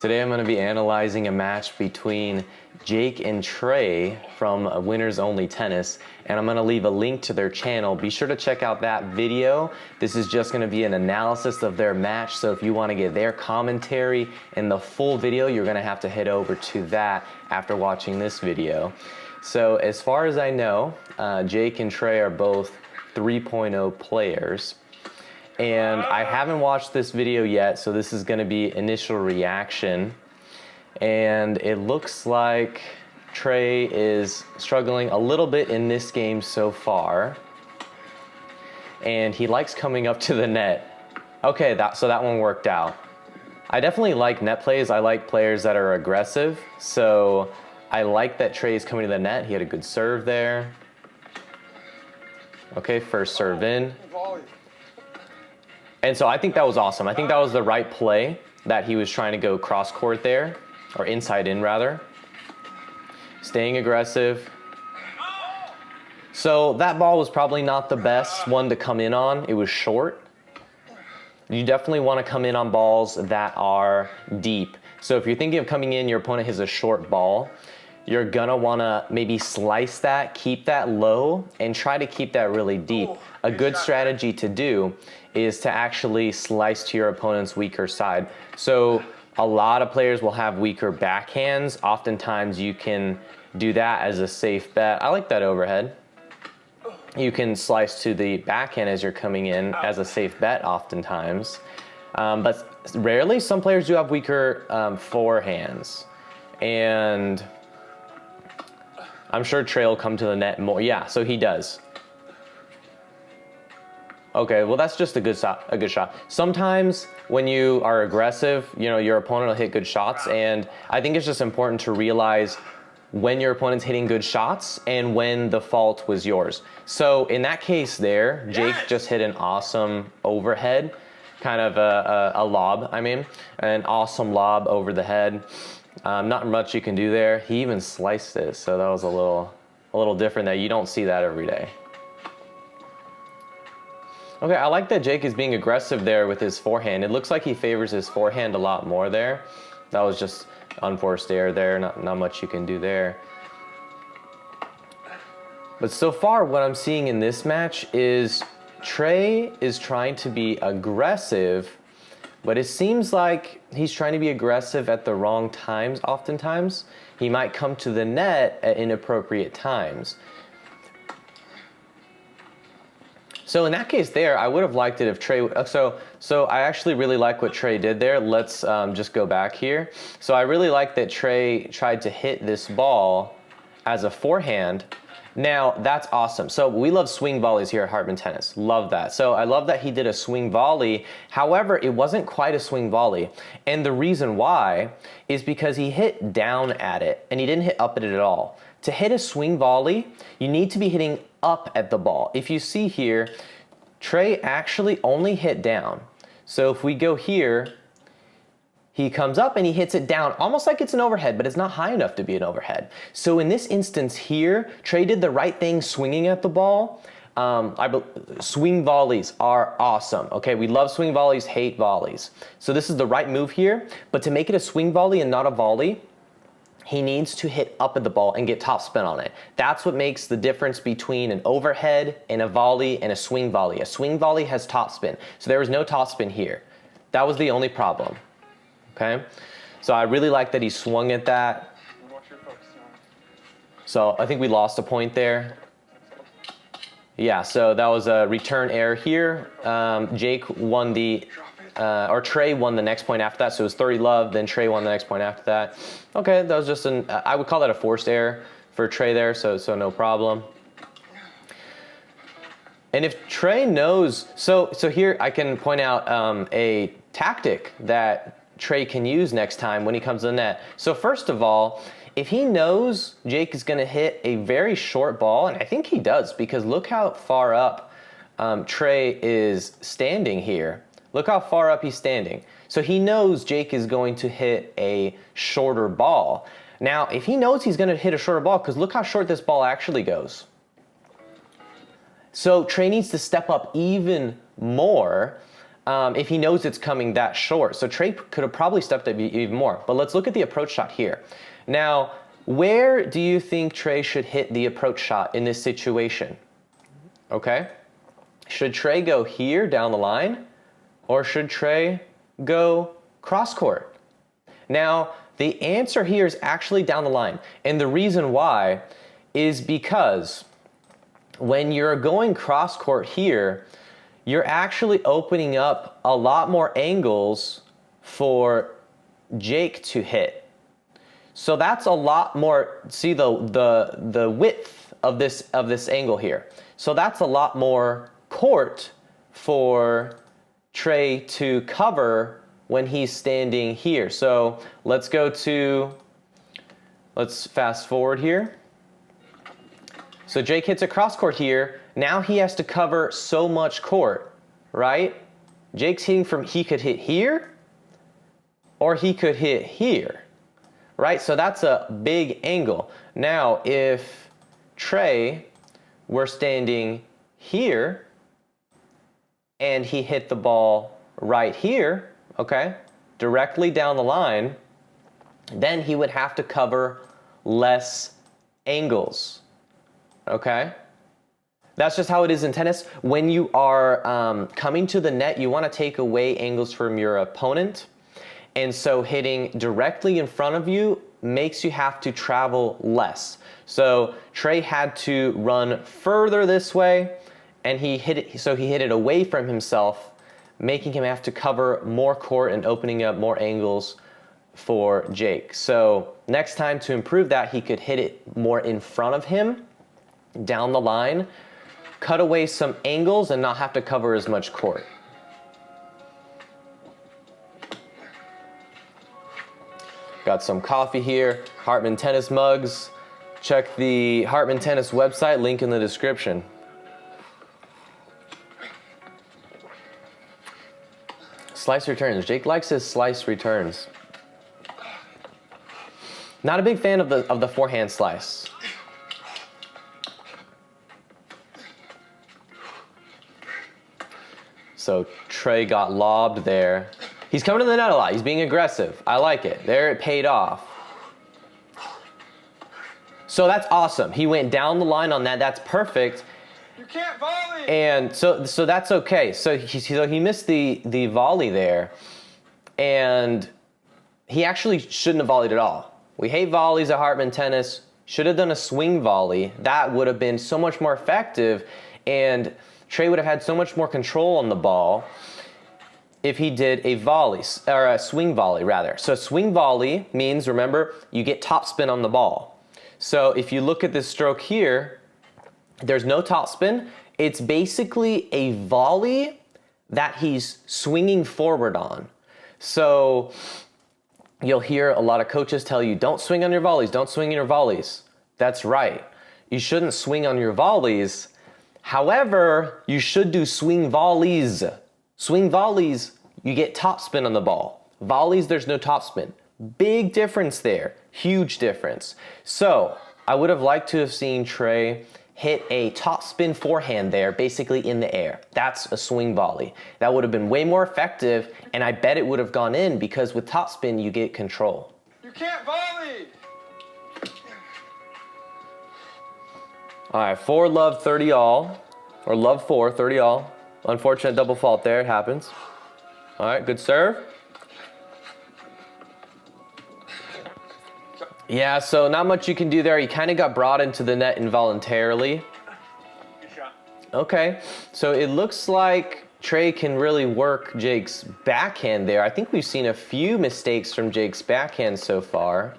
Today I'm going to be analyzing a match between Jake and Trey from Winners Only Tennis, and I'm going to leave a link to their channel. Be sure to check out that video. This is just going to be an analysis of their match, so if you want to get their commentary and the full video, you're going to have to head over to that after watching this video. So as far as I know, Jake and Trey are both 3.0 players. And I haven't watched this video yet, so this is going to be initial reaction. And it looks like Trey is struggling a little bit in this game so far. And he likes coming up to the net. Okay, so that one worked out. I definitely like net plays. I like players that are aggressive. So I like that Trey's coming to the net. He had a good serve there. Okay, first serve in. And so I think that was awesome. I think that was the right play, that he was trying to go cross court there, or inside in rather. Staying aggressive. So that ball was probably not the best one to come in on. It was short. You definitely want to come in on balls that are deep. So if you're thinking of coming in, your opponent has a short ball, you're gonna wanna maybe slice that, keep that low, and try to keep that really deep. A good strategy to do is to actually slice to your opponent's weaker side. So a lot of players will have weaker backhands. Oftentimes you can do that as a safe bet. I like that overhead. You can slice to the backhand as you're coming in as a safe bet oftentimes. But rarely, some players do have weaker forehands. And I'm sure Trey will come to the net more. Yeah, so he does. Okay, well that's just a good shot. Sometimes when you are aggressive, you know, your opponent will hit good shots, and I think it's just important to realize when your opponent's hitting good shots and when the fault was yours. So in that case there, Jake just hit an awesome overhead, kind of a lob, an awesome lob over the head. Not much you can do there. He even sliced it, so that was a little different there. You don't see that every day. Okay, I like that Jake is being aggressive there with his forehand. It looks like he favors his forehand a lot more there. That was just unforced error there. Not much you can do there. But so far, what I'm seeing in this match is Trey is trying to be aggressive, but it seems like he's trying to be aggressive at the wrong times oftentimes. He might come to the net at inappropriate times. So in that case there, I would have liked it if Trey, so I actually really like what Trey did there. Let's just go back here. So I really like that Trey tried to hit this ball as a forehand. Now, that's awesome. So we love swing volleys here at Hartman Tennis. Love that. So I love that he did a swing volley. However, it wasn't quite a swing volley. And the reason why is because he hit down at it and he didn't hit up at it at all. To hit a swing volley, you need to be hitting up at the ball. If you see here, Trey actually only hit down. So if we go here, he comes up and he hits it down, almost like it's an overhead, but it's not high enough to be an overhead. So in this instance here, Trey did the right thing swinging at the ball. Swing volleys are awesome. Okay, we love swing volleys, hate volleys. So this is the right move here, but to make it a swing volley and not a volley, he needs to hit up at the ball and get topspin on it. That's what makes the difference between an overhead and a volley and a swing volley. A swing volley has topspin, so there was no topspin here. That was the only problem. Okay, so I really like that he swung at that. So I think we lost a point there. Yeah, so that was a return error here. Jake won or Trey won the next point after that, so it was 30 love, then Trey won the next point after that. Okay, that was just I would call that a forced error for Trey there, so no problem. And if Trey knows, so here I can point out a tactic that Trey can use next time when he comes to the net. So first of all, if he knows Jake is gonna hit a very short ball, and I think he does, because look how far up Trey is standing here. Look how far up he's standing. So he knows Jake is going to hit a shorter ball. Now, if he knows he's gonna hit a shorter ball, because look how short this ball actually goes. So Trey needs to step up even more if he knows it's coming that short. So Trey could have probably stepped up even more. But let's look at the approach shot here. Now, where do you think Trey should hit the approach shot in this situation? Okay. Should Trey go here down the line, or should Trey go cross court? Now, the answer here is actually down the line. And the reason why is because when you're going cross court here, you're actually opening up a lot more angles for Jake to hit. So that's a lot more, see the width of this angle here. So that's a lot more court for Trey to cover when he's standing here. So let's fast forward here. So Jake hits a cross court here. Now he has to cover so much court, right? Jake's hitting from, he could hit here, or he could hit here, right? So that's a big angle. Now, if Trey were standing here, and he hit the ball right here, okay, directly down the line, then he would have to cover less angles, okay? That's just how it is in tennis. When you are coming to the net, you want to take away angles from your opponent. And so hitting directly in front of you makes you have to travel less. So Trey had to run further this way, and he hit it away from himself, making him have to cover more court and opening up more angles for Jake. So next time, to improve that, he could hit it more in front of him, down the line, cut away some angles and not have to cover as much court. Got some coffee here, Hartman Tennis mugs. Check the Hartman Tennis website, link in the description. Slice returns. Jake likes his slice returns. Not a big fan of the forehand slice. So Trey got lobbed there. He's coming to the net a lot. He's being aggressive. I like it. There, it paid off. So that's awesome. He went down the line on that. That's perfect. You can't volley. And so that's okay. So he missed the volley there, and he actually shouldn't have volleyed at all. We hate volleys at Hartman Tennis. Should have done a swing volley. That would have been so much more effective, and Trey would have had so much more control on the ball if he did a volley, or a swing volley rather. So swing volley means, remember, you get topspin on the ball. So if you look at this stroke here, there's no topspin. It's basically a volley that he's swinging forward on. So you'll hear a lot of coaches tell you, don't swing on your volleys, don't swing on your volleys. That's right. You shouldn't swing on your volleys. However, you should do swing volleys. Swing volleys, you get topspin on the ball. Volleys, there's no topspin. Big difference there. Huge difference. So I would have liked to have seen Trey hit a topspin forehand there, basically in the air. That's a swing volley. That would have been way more effective, and I bet it would have gone in because with topspin, you get control. You can't volley. All right, 4 love, 30 all, or love 4, 30 all. Unfortunate double fault there, it happens. All right, good serve. Yeah, so not much you can do there. He kind of got brought into the net involuntarily. Good shot. Okay, so it looks like Trey can really work Jake's backhand there. I think we've seen a few mistakes from Jake's backhand so far.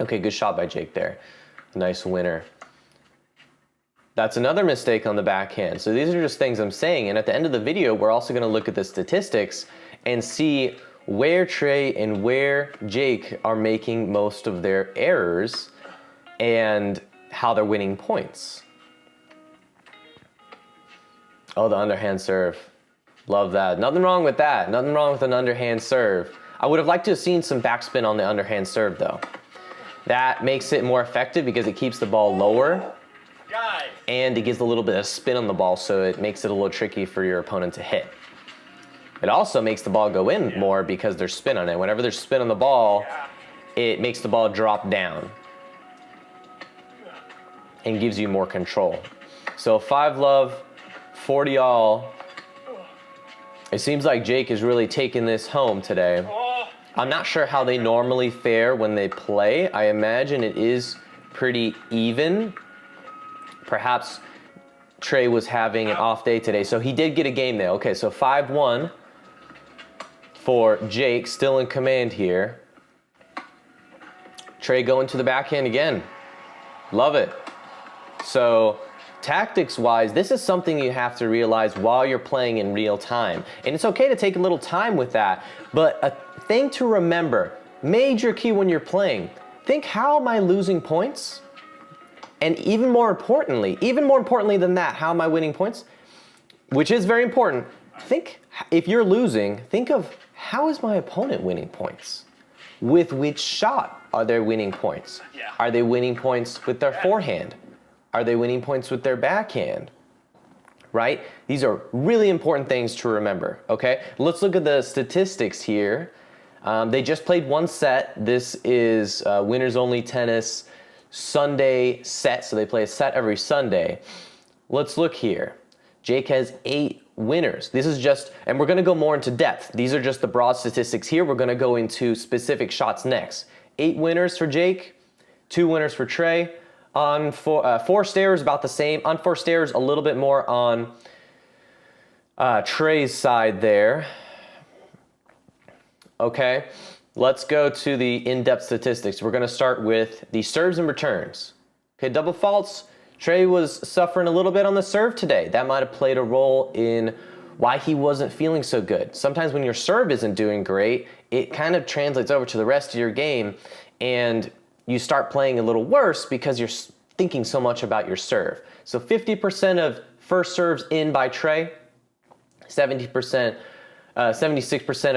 Okay, good shot by Jake there. Nice winner. That's another mistake on the backhand. So these are just things I'm saying. And at the end of the video, we're also going to look at the statistics and see where Trey and where Jake are making most of their errors and how they're winning points. Oh, the underhand serve. Love that. Nothing wrong with that. Nothing wrong with an underhand serve. I would have liked to have seen some backspin on the underhand serve, though. That makes it more effective because it keeps the ball lower. And it gives a little bit of spin on the ball, so it makes it a little tricky for your opponent to hit. It also makes the ball go in more because there's spin on it. Whenever there's spin on the ball, it makes the ball drop down and gives you more control. So 5-love, 40 all. It seems like Jake is really taking this home today. I'm not sure how they normally fare when they play. I imagine it is pretty even. Perhaps Trey was having an off day today, so he did get a game there. Okay, so 5-1 for Jake, still in command here. Trey going to the backhand again. Love it. So tactics-wise, this is something you have to realize while you're playing in real time. And it's okay to take a little time with that, but a thing to remember, major key when you're playing, think, how am I losing points? And even more importantly than that, how am I winning points? Which is very important. Think, if you're losing, think of, how is my opponent winning points? With which shot are they winning points? Are they winning points with their forehand? Are they winning points with their backhand? Right? These are really important things to remember, okay? Let's look at the statistics here. They just played one set. This is winners only tennis Sunday set, so they play a set every Sunday. Let's look here. Jake has 8 winners. This is just, and we're gonna go more into depth. These are just the broad statistics here. We're gonna go into specific shots next. 8 winners for Jake, 2 winners for Trey. On forced errors, about the same. Unforced errors, a little bit more on Trey's side there. Okay, let's go to the in-depth statistics. We're gonna start with the serves and returns. Okay, double faults. Trey was suffering a little bit on the serve today. That might have played a role in why he wasn't feeling so good. Sometimes when your serve isn't doing great, it kind of translates over to the rest of your game, and you start playing a little worse because you're thinking so much about your serve. So 50% of first serves in by Trey, 76%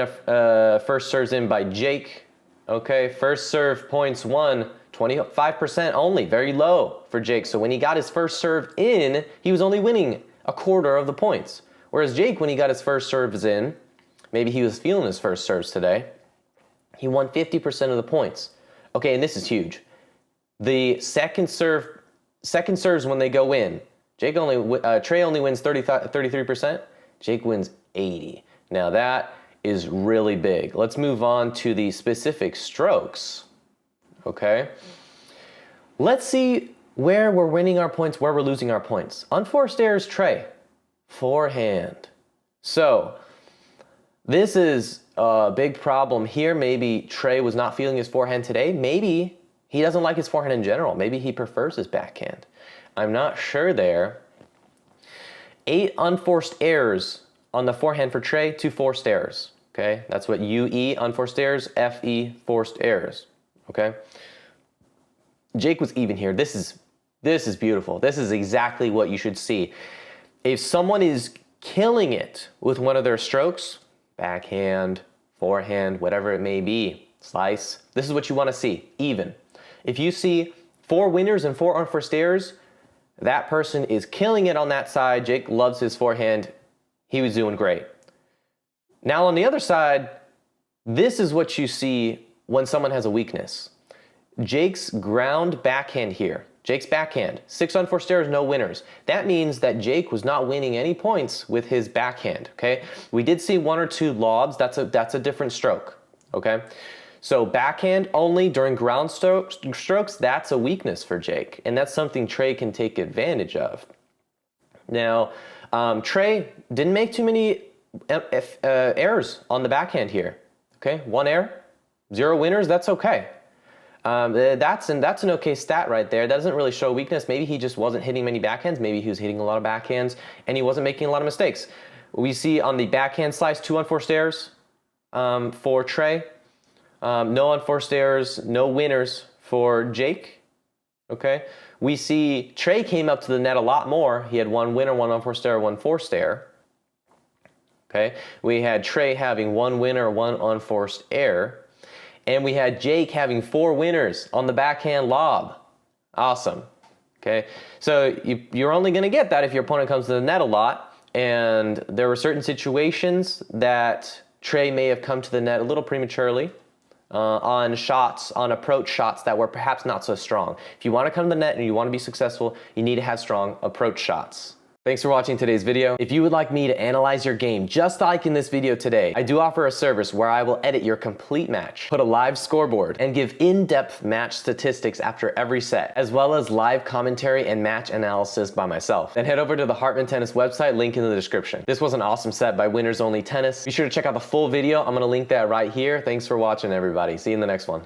of first serves in by Jake. Okay, first serve points won, 25% only, very low for Jake. So when he got his first serve in, he was only winning a quarter of the points. Whereas Jake, when he got his first serves in, maybe he was feeling his first serves today, he won 50% of the points. Okay, and this is huge. The second serves when they go in, Trey only wins 33%. Jake wins 80%. Now that is really big. Let's move on to the specific strokes. Okay. Let's see where we're winning our points, where we're losing our points. Unforced errors, Trey, forehand. So this is a big problem here. Maybe Trey was not feeling his forehand today. Maybe he doesn't like his forehand in general. Maybe he prefers his backhand. I'm not sure there. 8 unforced errors on the forehand for Trey, 2 forced errors. Okay, that's what UE, unforced errors, FE, forced errors. Okay. Jake was even here. This is beautiful. This is exactly what you should see. If someone is killing it with one of their strokes, backhand, forehand, whatever it may be, slice, this is what you want to see, even. If you see 4 winners and 4 unforced errors, that person is killing it on that side. Jake loves his forehand. He was doing great. Now on the other side, this is what you see when someone has a weakness. Jake's ground backhand here. Jake's backhand, 6 unforced errors, no winners. That means that Jake was not winning any points with his backhand, okay? We did see 1 or 2 lobs. That's a different stroke, okay? So backhand only during ground strokes, that's a weakness for Jake, and that's something Trey can take advantage of. Now, Trey didn't make too many errors on the backhand here, okay? 1 error, 0 winners, that's okay. That's an okay stat right there. That doesn't really show weakness. Maybe he just wasn't hitting many backhands. Maybe he was hitting a lot of backhands and he wasn't making a lot of mistakes. We see on the backhand slice 2 unforced errors for Trey. No unforced errors, no winners for Jake. Okay. We see Trey came up to the net a lot more. He had 1 winner, 1 unforced error, 1 forced error. Okay. We had Trey having 1 winner, 1 unforced error. And we had Jake having 4 winners on the backhand lob. Awesome. Okay. So you're only going to get that if your opponent comes to the net a lot. And there were certain situations that Trey may have come to the net a little prematurely on shots, on approach shots that were perhaps not so strong. If you want to come to the net and you want to be successful, you need to have strong approach shots. Thanks for watching today's video. If you would like me to analyze your game just like in this video today, I do offer a service where I will edit your complete match, put a live scoreboard, and give in-depth match statistics after every set, as well as live commentary and match analysis by myself. Then head over to the Hartman Tennis website, link in the description. This was an awesome set by Winners Only Tennis. Be sure to check out the full video. I'm gonna link that right here. Thanks for watching, everybody. See you in the next one.